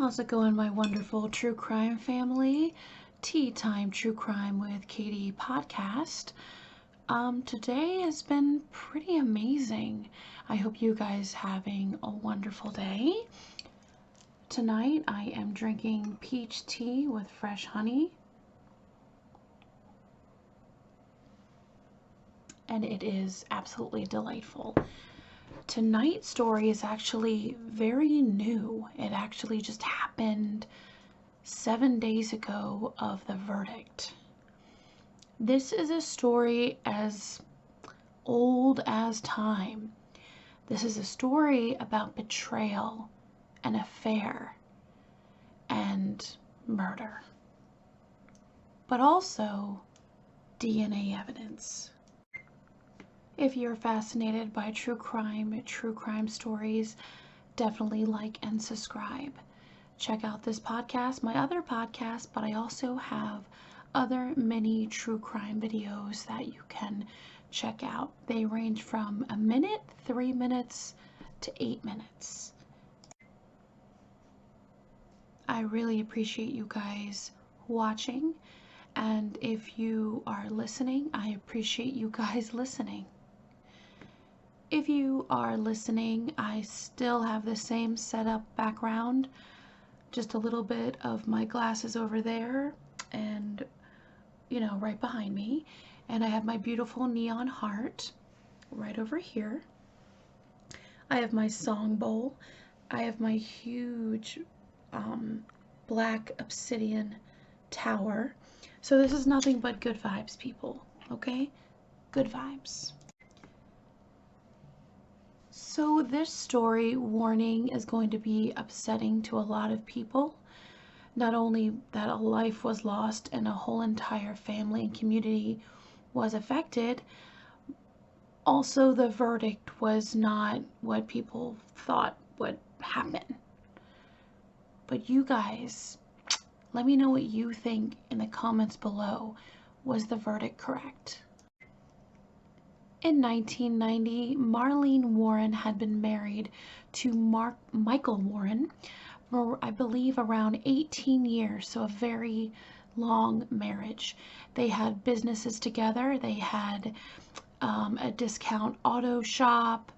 How's it going, my wonderful true crime family? Tea Time True Crime with Katie podcast. Today has been pretty amazing. I hope you guys having a wonderful day. Tonight I am drinking peach tea with fresh honey. And it is absolutely delightful. Tonight's story is actually very new. It actually just happened 7 days ago of the verdict. This is a story as old as time. This is a story about betrayal, an affair, and murder. But also DNA evidence. If you're fascinated by true crime stories, definitely like and subscribe. Check out this podcast, my other podcast, but I also have other mini true crime videos that you can check out. They range from a minute, 3 minutes, to 8 minutes. I really appreciate you guys watching, and if you are listening, I appreciate you guys listening. If you are listening, I still have the same setup background, just a little bit of my glasses over there and, right behind me. And I have my beautiful neon heart right over here. I have my song bowl. I have my huge black obsidian tower. So this is nothing but good vibes, people, okay? Good vibes. So this story, warning, is going to be upsetting to a lot of people. Not only that a life was lost and a whole entire family and community was affected, also the verdict was not what people thought would happen. But you guys, let me know what you think in the comments below. Was the verdict correct? In 1990, Marlene Warren had been married to Michael Warren for, I believe, around 18 years, so a very long marriage. They had businesses together. They had a discount auto shop,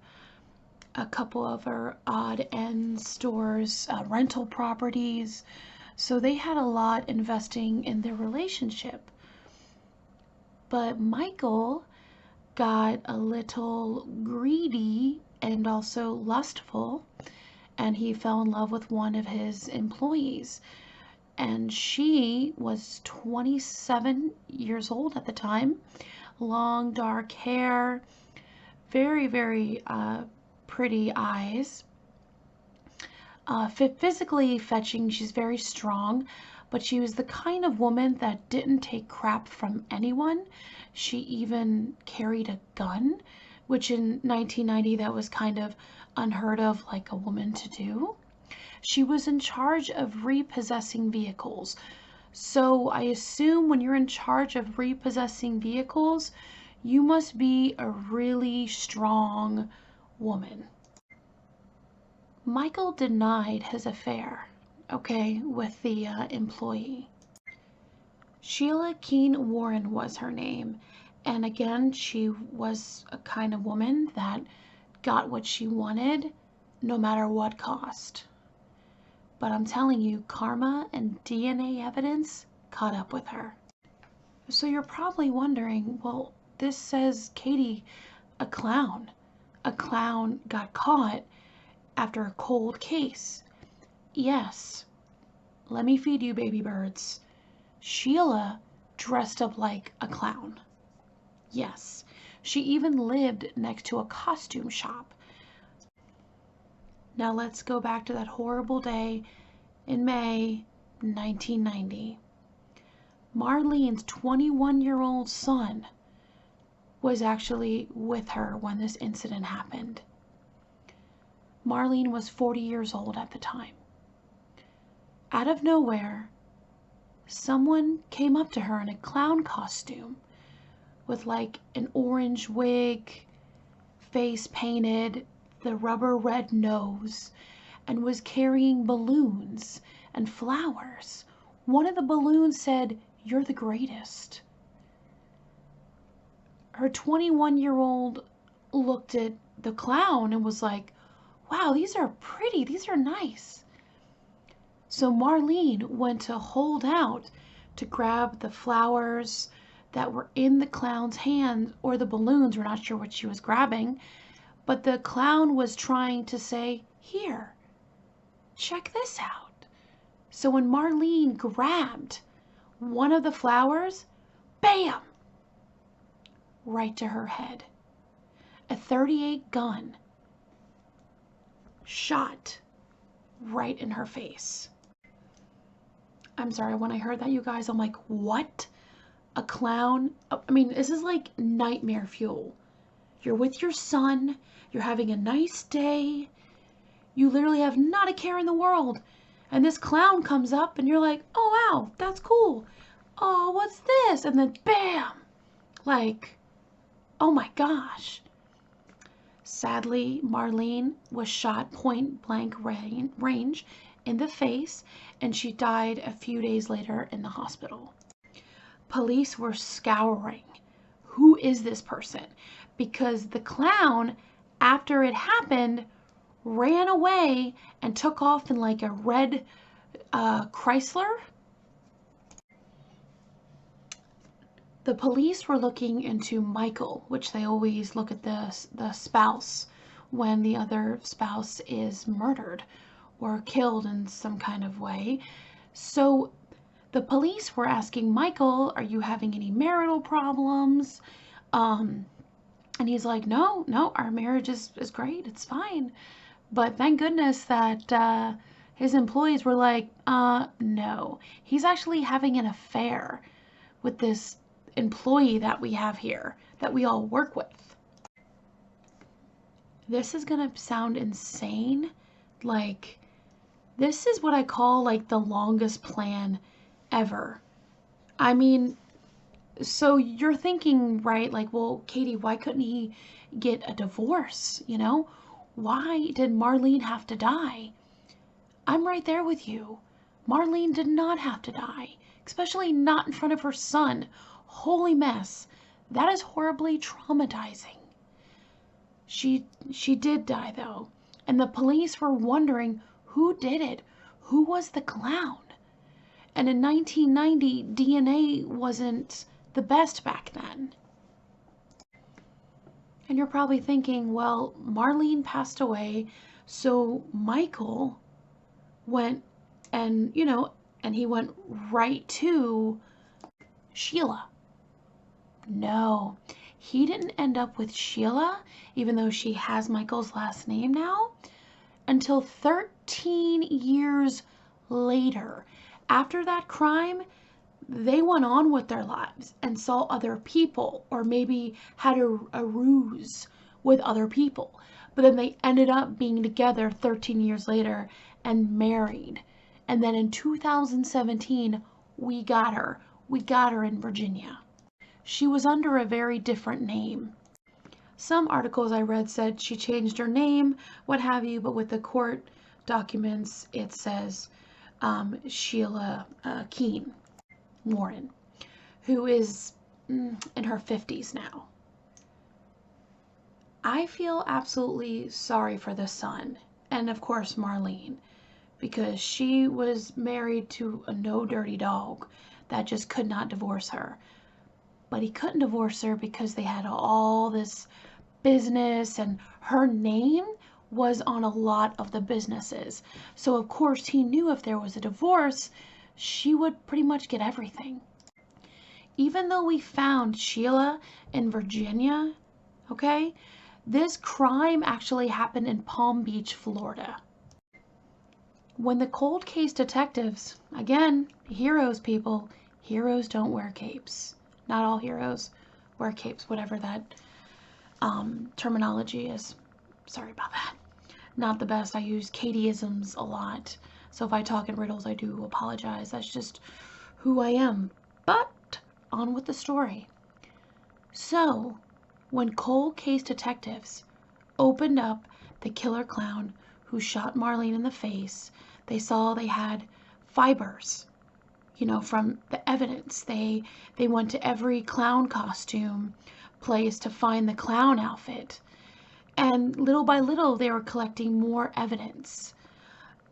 a couple of odd end stores, rental properties. So they had a lot investing in their relationship. But Michael got a little greedy and also lustful, and he fell in love with one of his employees. And she was 27 years old at the time, long dark hair, very, very pretty eyes. Physically fetching, she's very strong, but she was the kind of woman that didn't take crap from anyone. She even carried a gun, which in 1990 that was kind of unheard of, like a woman to do. She was in charge of repossessing vehicles. So I assume when you're in charge of repossessing vehicles, you must be a really strong woman. Michael denied his affair, with the employee. Sheila Keene Warren was her name, and again, she was a kind of woman that got what she wanted, no matter what cost. But I'm telling you, karma and DNA evidence caught up with her. So you're probably wondering, well, this says, Katie, a clown. A clown got caught after a cold case. Yes, let me feed you, baby birds. Sheila dressed up like a clown. Yes, she even lived next to a costume shop. Now let's go back to that horrible day in May 1990. Marlene's 21-year-old son was actually with her when this incident happened. Marlene was 40 years old at the time. Out of nowhere, someone came up to her in a clown costume with like an orange wig, face painted, the rubber red nose, and was carrying balloons and flowers. One of the balloons said, "You're the greatest." Her 21-year-old looked at the clown and was like, "Wow, these are pretty, these are nice." So Marlene went to hold out to grab the flowers that were in the clown's hand, or the balloons, we're not sure what she was grabbing, but the clown was trying to say, "Here, check this out." So when Marlene grabbed one of the flowers, bam, right to her head. A .38 gun shot right in her face. I'm sorry, when I heard that, you guys, I'm like, what? A clown? I mean, this is like nightmare fuel. You're with your son, you're having a nice day, you literally have not a care in the world, and this clown comes up and you're like, "Oh wow, that's cool. Oh, what's this?" And then bam! Like, oh my gosh. Sadly, Marlene was shot point blank range in the face, and she died a few days later in the hospital. Police were scouring. Who is this person? Because the clown, after it happened, ran away and took off in like a red Chrysler. The police were looking into Michael, which they always look at the spouse when the other spouse is murdered or killed in some kind of way. So the police were asking Michael, "Are you having any marital problems?" And he's like, no, our marriage is great. It's fine. But thank goodness that his employees were like, no. He's actually having an affair with this employee that we have here, that we all work with. This is going to sound insane. Like, this is what I call like the longest plan ever. I mean, so you're thinking, right, like, well, Katie, why couldn't he get a divorce? You know, why did Marlene have to die? I'm right there with you. Marlene did not have to die, especially not in front of her son. Holy mess. That is horribly traumatizing. She did die, though, and the police were wondering who did it. Who was the clown? And in 1990, DNA wasn't the best back then. And you're probably thinking, well, Marlene passed away, so Michael went and, and he went right to Sheila. No, he didn't end up with Sheila, even though she has Michael's last name now, until 13 years later. After that crime, they went on with their lives and saw other people, or maybe had a ruse with other people. But then they ended up being together 13 years later and married. And then in 2017, we got her. We got her in Virginia. She was under a very different name. Some articles I read said she changed her name, what have you, but with the court documents, it says Sheila Keene Warren, who is in her 50s now. I feel absolutely sorry for the son, and of course Marlene, because she was married to a no dirty dog that just could not divorce her. But he couldn't divorce her because they had all this business, and her name was on a lot of the businesses. So of course he knew if there was a divorce, she would pretty much get everything. Even though we found Sheila in Virginia, okay, this crime actually happened in Palm Beach, Florida. When the cold case detectives, again, heroes, people, heroes don't wear capes. Not all heroes wear capes, whatever that terminology is. Sorry about that. Not the best. I use Katieisms a lot. So if I talk in riddles, I do apologize. That's just who I am. But on with the story. So when cold case detectives opened up the killer clown who shot Marlene in the face. They saw they had fibers, from the evidence. They went to every clown costume place to find the clown outfit. And little by little, they were collecting more evidence.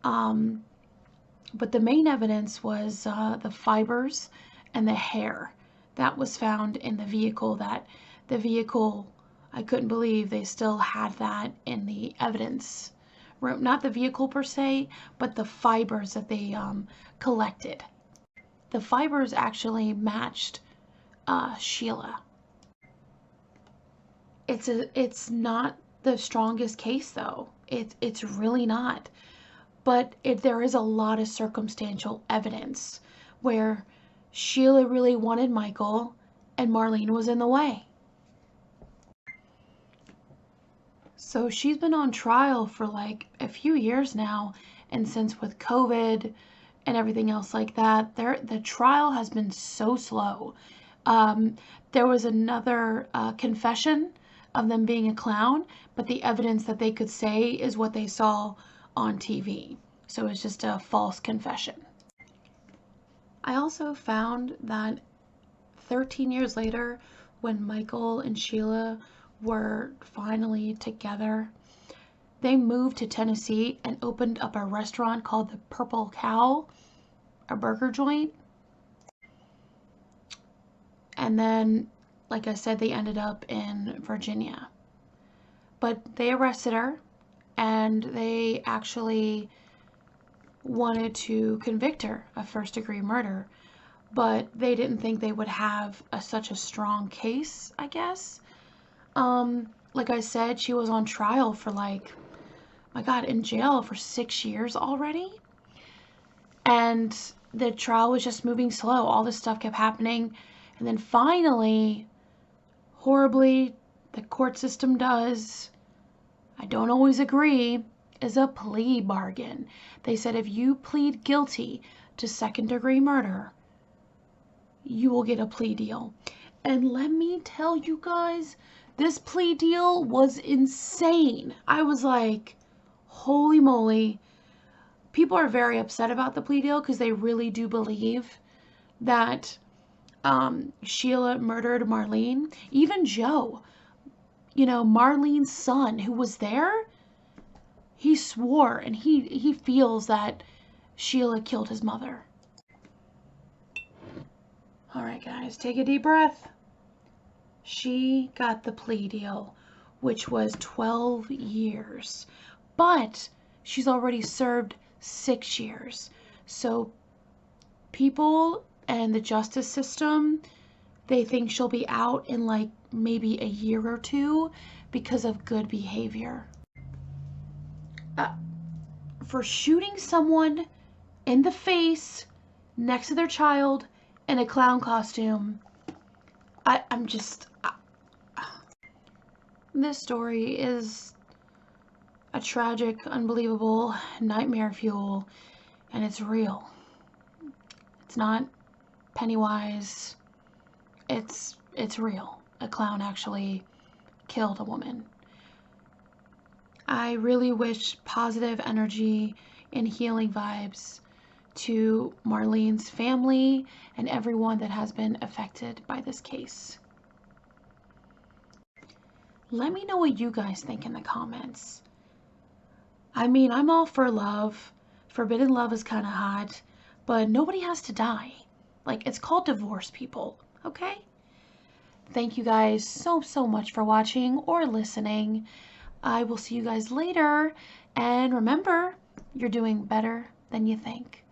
But the main evidence was the fibers and the hair that was found in the vehicle. I couldn't believe they still had that in the evidence room. Not the vehicle per se, but the fibers that they collected. The fibers actually matched Sheila. It's not the strongest case though. It's really not. But there is a lot of circumstantial evidence where Sheila really wanted Michael and Marlene was in the way. So she's been on trial for like a few years now, and since with COVID and everything else like that, the trial has been so slow. There was another confession of them being a clown, but the evidence that they could say is what they saw on TV. So it's just a false confession. I also found that 13 years later, when Michael and Sheila were finally together, they moved to Tennessee and opened up a restaurant called the Purple Cow, a burger joint. And then, like I said, they ended up in Virginia. But they arrested her, and they actually wanted to convict her of first-degree murder, but they didn't think they would have such a strong case, I guess. Like I said, she was on trial for in jail for 6 years already. And the trial was just moving slow. All this stuff kept happening. And then finally, horribly, the court system does, I don't always agree, is a plea bargain. They said if you plead guilty to second-degree murder, you will get a plea deal. And let me tell you guys, this plea deal was insane. I was like, holy moly. People are very upset about the plea deal because they really do believe that Sheila murdered Marlene. Even Joe, Marlene's son who was there, he swore and he feels that Sheila killed his mother. All right, guys, take a deep breath. She got the plea deal, which was 12 years, but she's already served 6 years. So people and the justice system, they think she'll be out in like maybe a year or two because of good behavior. For shooting someone in the face next to their child in a clown costume, this story is a tragic, unbelievable nightmare fuel, and it's real. It's not Pennywise. It's real. A clown actually killed a woman. I really wish positive energy and healing vibes to Marlene's family and everyone that has been affected by this case. Let me know what you guys think in the comments. I mean, I'm all for love. Forbidden love is kind of hot, but nobody has to die. Like, it's called divorce, people, okay? Thank you guys so much for watching or listening. I will see you guys later. And remember, you're doing better than you think.